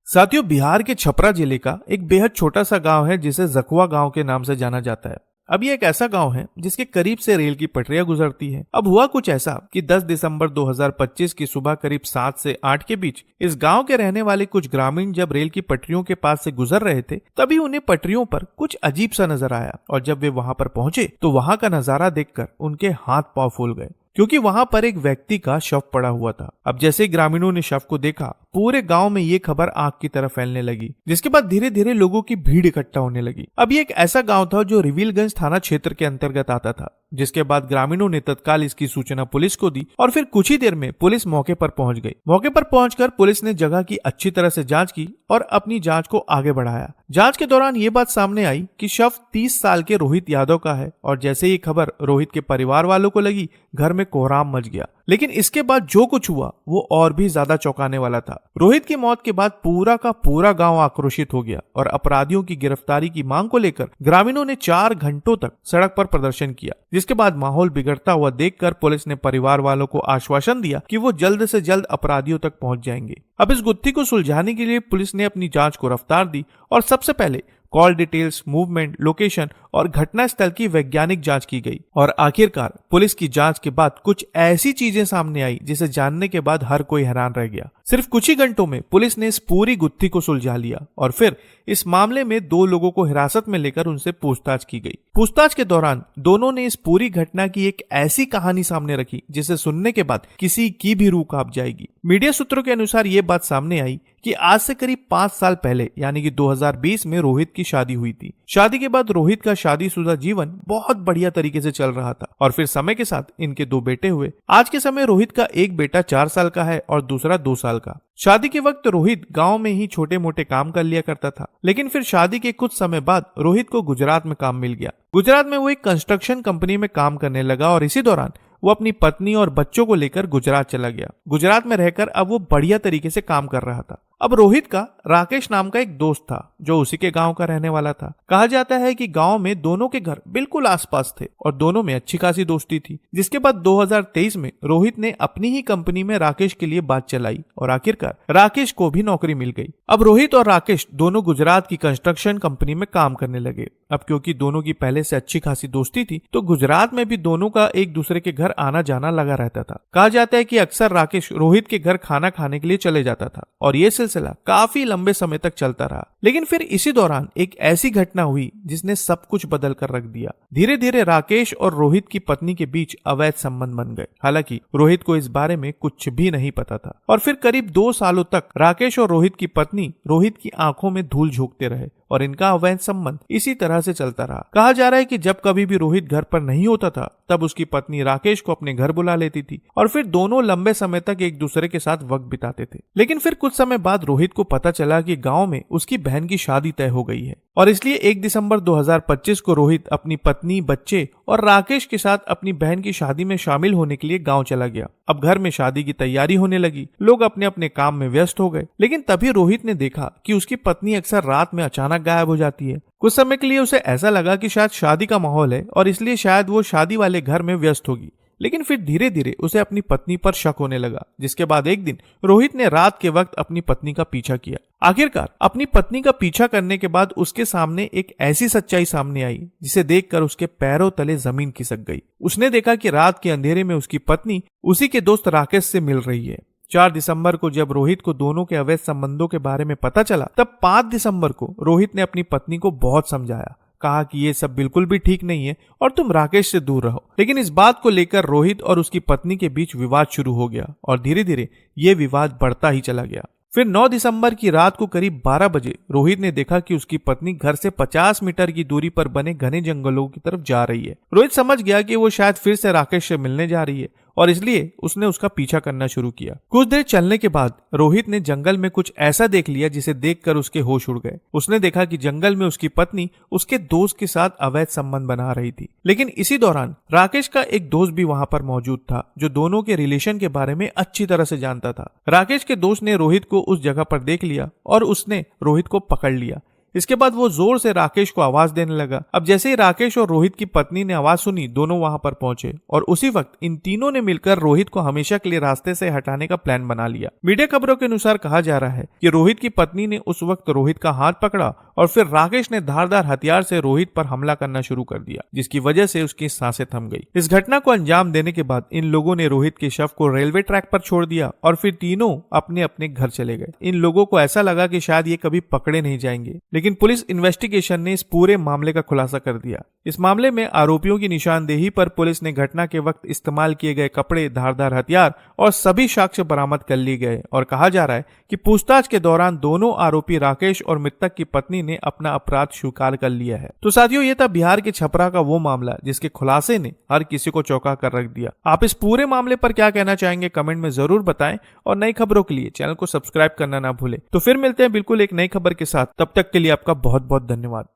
साथियों, बिहार के छपरा जिले का एक बेहद छोटा सा गांव है जिसे जखुआ गांव के नाम से जाना जाता है। अब ये एक ऐसा गांव है जिसके करीब से रेल की पटरियां गुजरती है। अब हुआ कुछ ऐसा कि 10 दिसंबर 2025 की सुबह करीब 7 से 8 के बीच इस गांव के रहने वाले कुछ ग्रामीण जब रेल की पटरियों के पास से गुजर रहे थे, तभी उन्हें पटरियों पर कुछ अजीब सा नजर आया। और जब वे वहां पर पहुंचे तो वहां का नजारा देखकर उनके हाथ पांव फूल गए, क्योंकि वहां पर एक व्यक्ति का शव पड़ा हुआ था। अब जैसे ही ग्रामीणों ने शव को देखा, पूरे गांव में ये खबर आग की तरह फैलने लगी, जिसके बाद धीरे धीरे लोगों की भीड़ इकट्ठा होने लगी। अब ये एक ऐसा गांव था जो रिविलगंज थाना क्षेत्र के अंतर्गत आता था। जिसके बाद ग्रामीणों ने तत्काल इसकी सूचना पुलिस को दी और फिर कुछ ही देर में पुलिस मौके पर पहुंच गई। मौके पर पहुंचकर पुलिस ने जगह की अच्छी तरह से जांच की और अपनी जांच को आगे बढ़ाया। जांच के दौरान ये बात सामने आई कि शव 30 साल के रोहित यादव का है। और जैसे ये खबर रोहित के परिवार वालों को लगी, घर में कोहराम मच गया। लेकिन इसके बाद जो कुछ हुआ वो और भी ज्यादा चौंकाने वाला था। रोहित की मौत के बाद पूरा का पूरा गांव आक्रोशित हो गया और अपराधियों की गिरफ्तारी की मांग को लेकर ग्रामीणों ने 4 घंटों तक सड़क पर प्रदर्शन किया। जिसके बाद माहौल बिगड़ता हुआ देखकर पुलिस ने परिवार वालों को आश्वासन दिया कि वो जल्द से जल्द अपराधियों तक पहुंच जाएंगे। अब इस गुत्थी को सुलझाने के लिए पुलिस ने अपनी जांच को रफ्तार दी और सबसे पहले कॉल डिटेल्स, मूवमेंट, लोकेशन और घटनास्थल की वैज्ञानिक जांच की गई। और आखिरकार पुलिस की जांच के बाद कुछ ऐसी चीजें सामने आई जिसे जानने के बाद हर कोई हैरान रह गया। सिर्फ कुछ ही घंटों में पुलिस ने इस पूरी गुत्थी को सुलझा लिया और फिर इस मामले में 2 लोगों को हिरासत में लेकर उनसे पूछताछ की गई। पूछताछ के दौरान दोनों ने इस पूरी घटना की एक ऐसी कहानी सामने रखी जिसे सुनने के बाद किसी की भी रूह कांप जाएगी। मीडिया सूत्रों के अनुसार ये बात सामने आई कि आज से करीब 5 साल पहले यानी कि 2020 में रोहित की शादी हुई थी। शादी के बाद रोहित का शादीशुदा जीवन बहुत बढ़िया तरीके से चल रहा था और फिर समय के साथ इनके 2 बेटे हुए। आज के समय रोहित का एक बेटा 4 साल का है और दूसरा 2 साल का। शादी के वक्त रोहित गांव में ही छोटे मोटे काम कर लिया करता था, लेकिन फिर शादी के कुछ समय बाद रोहित को गुजरात में काम मिल गया। गुजरात में वो एक कंस्ट्रक्शन कंपनी में काम करने लगा और इसी दौरान वो अपनी पत्नी और बच्चों को लेकर गुजरात चला गया। गुजरात में रहकर अब वो बढ़िया तरीके से काम कर रहा था। अब रोहित का राकेश नाम का एक दोस्त था जो उसी के गांव का रहने वाला था। कहा जाता है कि गांव में दोनों के घर बिल्कुल आसपास थे और दोनों में अच्छी खासी दोस्ती थी। जिसके बाद 2023 में रोहित ने अपनी ही कंपनी में राकेश के लिए बात चलाई और आखिरकार राकेश को भी नौकरी मिल गई। अब रोहित और राकेश दोनों गुजरात की कंस्ट्रक्शन कंपनी में काम करने लगे। अब क्योंकि दोनों की पहले से अच्छी खासी दोस्ती थी तो गुजरात में भी दोनों का एक दूसरे के घर आना जाना लगा रहता था। कहा जाता है कि अक्सर राकेश रोहित के घर खाना खाने के लिए चले जाता था और ये सिलसिला काफी लंबे समय तक चलता रहा। लेकिन फिर इसी दौरान एक ऐसी घटना हुई जिसने सब कुछ बदल कर रख दिया। धीरे धीरे राकेश और रोहित की पत्नी के बीच अवैध संबंध बन गए। हालांकि रोहित को इस बारे में कुछ भी नहीं पता था और फिर करीब 2 सालों तक राकेश और रोहित की पत्नी रोहित की आंखों में धूल झोंकते रहे और इनका अवैध संबंध इसी तरह से चलता रहा। कहा जा रहा है कि जब कभी भी रोहित घर पर नहीं होता था तब उसकी पत्नी राकेश को अपने घर बुला लेती थी और फिर दोनों लंबे समय तक एक दूसरे के साथ वक्त बिताते थे। लेकिन फिर कुछ समय बाद रोहित को पता चला कि गांव में उसकी बहन की शादी तय हो गई है और इसलिए 1 दिसंबर 2025 को रोहित अपनी पत्नी, बच्चे और राकेश के साथ अपनी बहन की शादी में शामिल होने के लिए गांव चला गया। अब घर में शादी की तैयारी होने लगी, लोग अपने अपने काम में व्यस्त हो गए। लेकिन तभी रोहित ने देखा कि उसकी पत्नी अक्सर रात में अचानक गायब हो जाती है। कुछ समय के लिए उसे ऐसा लगा कि शायद शादी का माहौल है और इसलिए शायद वो शादी वाले घर में व्यस्त होगी। लेकिन फिर धीरे धीरे उसे अपनी पत्नी पर शक होने लगा। जिसके बाद एक दिन रोहित ने रात के वक्त अपनी पत्नी का पीछा किया। आखिरकार अपनी पत्नी का पीछा करने के बाद उसके सामने एक ऐसी सच्चाई सामने आई जिसे देखकर उसके पैरों तले जमीन खिसक गई। उसने देखा कि रात के अंधेरे में उसकी पत्नी उसी के दोस्त राकेश से मिल रही है। 4 दिसंबर को जब रोहित को दोनों के अवैध संबंधों के बारे में पता चला तब 5 दिसंबर को रोहित ने अपनी पत्नी को बहुत समझाया। कहा कि ये सब बिल्कुल भी ठीक नहीं है और तुम राकेश से दूर रहो। लेकिन इस बात को लेकर रोहित और उसकी पत्नी के बीच विवाद शुरू हो गया और धीरे धीरे ये विवाद बढ़ता ही चला गया। फिर 9 दिसंबर की रात को करीब 12 बजे रोहित ने देखा कि उसकी पत्नी घर से 50 मीटर की दूरी पर बने घने जंगलों की तरफ जा रही है। रोहित समझ गया कि वो शायद फिर से राकेश से मिलने जा रही है और इसलिए उसने उसका पीछा करना शुरू किया। कुछ देर चलने के बाद रोहित ने जंगल में कुछ ऐसा देख लिया जिसे देखकर उसके होश उड़ गए। उसने देखा कि जंगल में उसकी पत्नी उसके दोस्त के साथ अवैध संबंध बना रही थी। लेकिन इसी दौरान राकेश का एक दोस्त भी वहां पर मौजूद था जो दोनों के रिलेशन के बारे में अच्छी तरह से जानता था। राकेश के दोस्त ने रोहित को उस जगह पर देख लिया और उसने रोहित को पकड़ लिया। इसके बाद वो जोर से राकेश को आवाज देने लगा। अब जैसे ही राकेश और रोहित की पत्नी ने आवाज सुनी, दोनों वहां पर पहुंचे और उसी वक्त इन तीनों ने मिलकर रोहित को हमेशा के लिए रास्ते से हटाने का प्लान बना लिया। मीडिया खबरों के अनुसार कहा जा रहा है कि रोहित की पत्नी ने उस वक्त रोहित का हाथ पकड़ा और फिर राकेश ने धारदार हथियार से रोहित पर हमला करना शुरू कर दिया, जिसकी वजह से उसकी सांसें थम गई। इस घटना को अंजाम देने के बाद इन लोगों ने रोहित के शव को रेलवे ट्रैक पर छोड़ दिया और फिर तीनों अपने अपने घर चले गए। इन लोगों को ऐसा लगा कि शायद ये कभी पकड़े नहीं जाएंगे, लेकिन पुलिस इन्वेस्टिगेशन ने इस पूरे मामले का खुलासा कर दिया। इस मामले में आरोपियों की निशानदेही पर पुलिस ने घटना के वक्त इस्तेमाल किए गए कपड़े, धारदार हथियार और सभी साक्ष्य बरामद कर लिए गए और कहा जा रहा है कि पूछताछ के दौरान दोनों आरोपी राकेश और मृतक की पत्नी ने अपना अपराध स्वीकार कर लिया है। तो साथियों, ये था बिहार के छपरा का वो मामला जिसके खुलासे ने हर किसी को चौंका कर रख दिया। आप इस पूरे मामले पर क्या कहना चाहेंगे कमेंट में जरूर बताएं और नई खबरों के लिए चैनल को सब्सक्राइब करना ना भूलें। तो फिर मिलते हैं बिल्कुल एक नई खबर के साथ, तब तक के लिए आपका बहुत बहुत धन्यवाद।